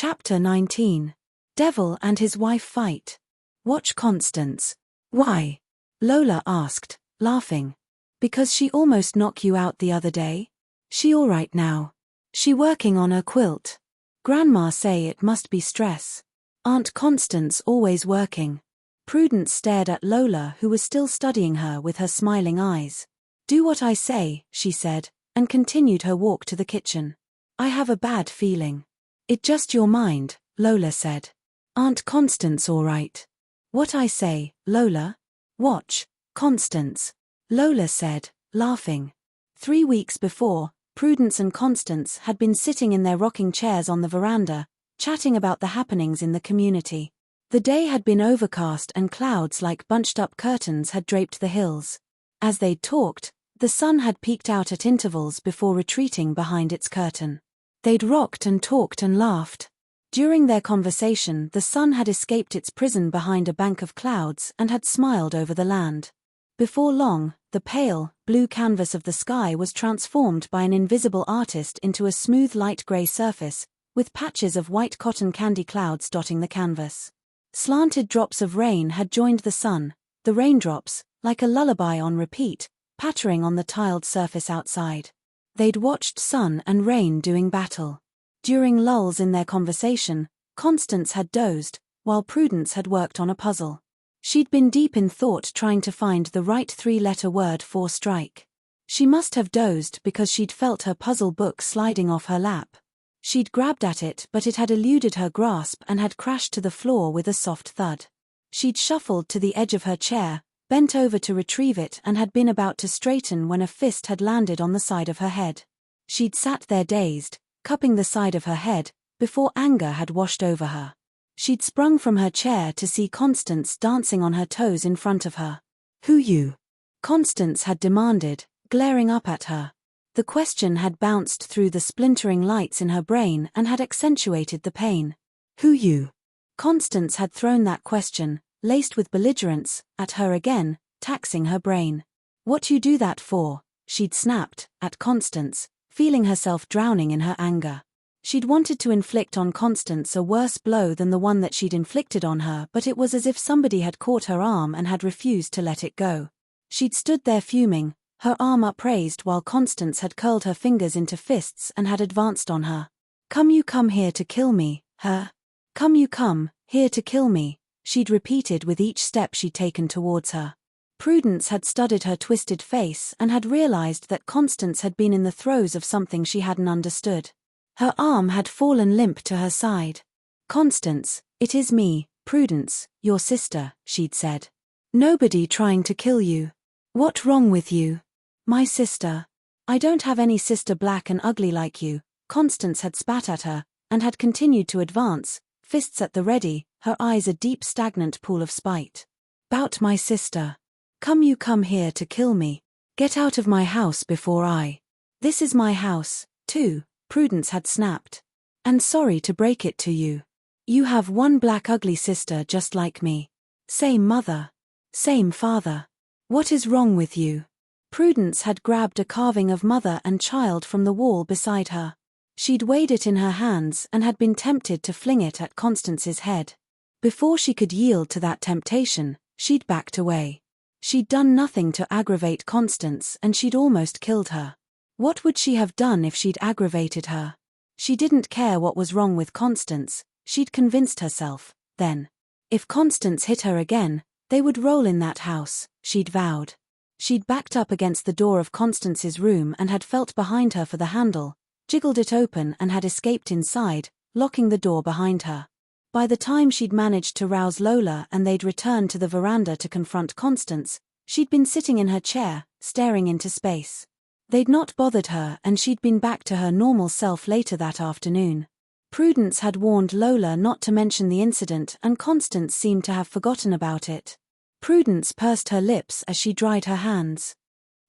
Chapter 19. Devil and his wife fight. Watch Constance. Why? Lola asked, laughing. Because she almost knocked you out the other day? She all right now? She working on her quilt. Grandma say it must be stress. Aunt Constance always working. Prudence stared at Lola, who was still studying her with her smiling eyes. Do what I say, she said, and continued her walk to the kitchen. I have a bad feeling. It just your mind, Lola said. Aunt Constance all right? What I say, Lola? Watch, Constance. Lola said, laughing. 3 weeks before, Prudence and Constance had been sitting in their rocking chairs on the veranda, chatting about the happenings in the community. The day had been overcast and clouds like bunched-up curtains had draped the hills. As they'd talked, the sun had peeked out at intervals before retreating behind its curtain. They'd rocked and talked and laughed. During their conversation, the sun had escaped its prison behind a bank of clouds and had smiled over the land. Before long, the pale, blue canvas of the sky was transformed by an invisible artist into a smooth light grey surface, with patches of white cotton candy clouds dotting the canvas. Slanted drops of rain had joined the sun, the raindrops, like a lullaby on repeat, pattering on the tiled surface outside. They'd watched sun and rain doing battle. During lulls in their conversation, Constance had dozed, while Prudence had worked on a puzzle. She'd been deep in thought trying to find the right 3-letter word for strike. She must have dozed because she'd felt her puzzle book sliding off her lap. She'd grabbed at it, but it had eluded her grasp and had crashed to the floor with a soft thud. She'd shuffled to the edge of her chair, bent over to retrieve it, and had been about to straighten when a fist had landed on the side of her head. She'd sat there dazed, cupping the side of her head, before anger had washed over her. She'd sprung from her chair to see Constance dancing on her toes in front of her. Who you? Constance had demanded, glaring up at her. The question had bounced through the splintering lights in her brain and had accentuated the pain. Who you? Constance had thrown that question, laced with belligerence, at her again, taxing her brain. What you do that for? She'd snapped, at Constance, feeling herself drowning in her anger. She'd wanted to inflict on Constance a worse blow than the one that she'd inflicted on her, but it was as if somebody had caught her arm and had refused to let it go. She'd stood there fuming, her arm upraised while Constance had curled her fingers into fists and had advanced on her. Come you come here to kill me, her? Come you come, here to kill me, she'd repeated with each step she'd taken towards her. Prudence had studied her twisted face and had realized that Constance had been in the throes of something she hadn't understood. Her arm had fallen limp to her side. Constance, it is me, Prudence, your sister, she'd said. Nobody trying to kill you. What wrong with you? My sister. I don't have any sister black and ugly like you, Constance had spat at her, and had continued to advance, fists at the ready, her eyes a deep stagnant pool of spite. Bout my sister. Come you come here to kill me. Get out of my house before I. This is my house, too, Prudence had snapped. And sorry to break it to you. You have one black ugly sister just like me. Same mother. Same father. What is wrong with you? Prudence had grabbed a carving of mother and child from the wall beside her. She'd weighed it in her hands and had been tempted to fling it at Constance's head. Before she could yield to that temptation, she'd backed away. She'd done nothing to aggravate Constance and she'd almost killed her. What would she have done if she'd aggravated her? She didn't care what was wrong with Constance, she'd convinced herself, then. If Constance hit her again, they would roll in that house, she'd vowed. She'd backed up against the door of Constance's room and had felt behind her for the handle, jiggled it open and had escaped inside, locking the door behind her. By the time she'd managed to rouse Lola and they'd returned to the veranda to confront Constance, she'd been sitting in her chair, staring into space. They'd not bothered her and she'd been back to her normal self later that afternoon. Prudence had warned Lola not to mention the incident and Constance seemed to have forgotten about it. Prudence pursed her lips as she dried her hands.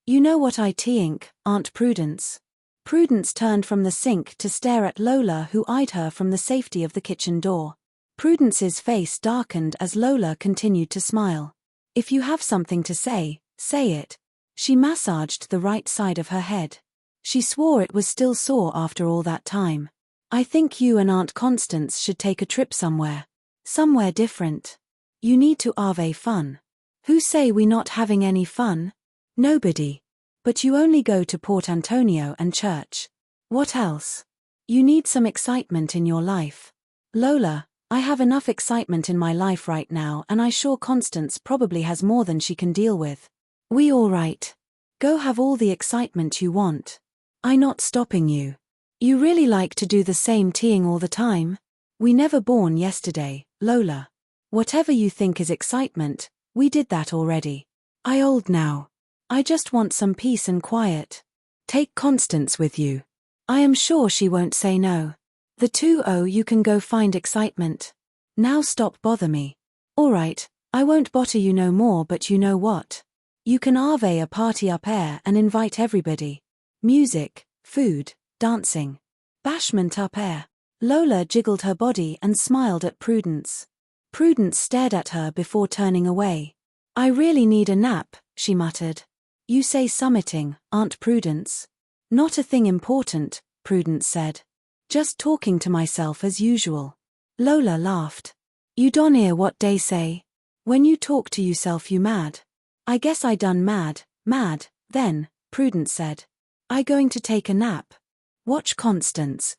You know what I think, Aunt Prudence. Prudence turned from the sink to stare at Lola, who eyed her from the safety of the kitchen door. Prudence's face darkened as Lola continued to smile. If you have something to say, say it. She massaged the right side of her head. She swore it was still sore after all that time. I think you and Aunt Constance should take a trip somewhere. Somewhere different. You need to have fun. Who say we not having any fun? Nobody. But you only go to Port Antonio and church. What else? You need some excitement in your life. Lola, I have enough excitement in my life right now, and I sure Constance probably has more than she can deal with. We all right. Go have all the excitement you want. I not stopping you. You really like to do the same teeing all the time? We never born yesterday, Lola. Whatever you think is excitement, we did that already. I old now. I just want some peace and quiet. Take Constance with you. I am sure she won't say no. The 2 you can go find excitement. Now stop bother me. Alright, I won't bother you no more, but you know what? You can have a party up air and invite everybody. Music, food, dancing. Bashment up air. Lola jiggled her body and smiled at Prudence. Prudence stared at her before turning away. I really need a nap, she muttered. You say summiting, Aunt Prudence? Not a thing important, Prudence said. Just talking to myself as usual. Lola laughed. You don't hear what they say? When you talk to yourself you mad. I guess I done mad, then, Prudence said. I going to take a nap. Watch Constance,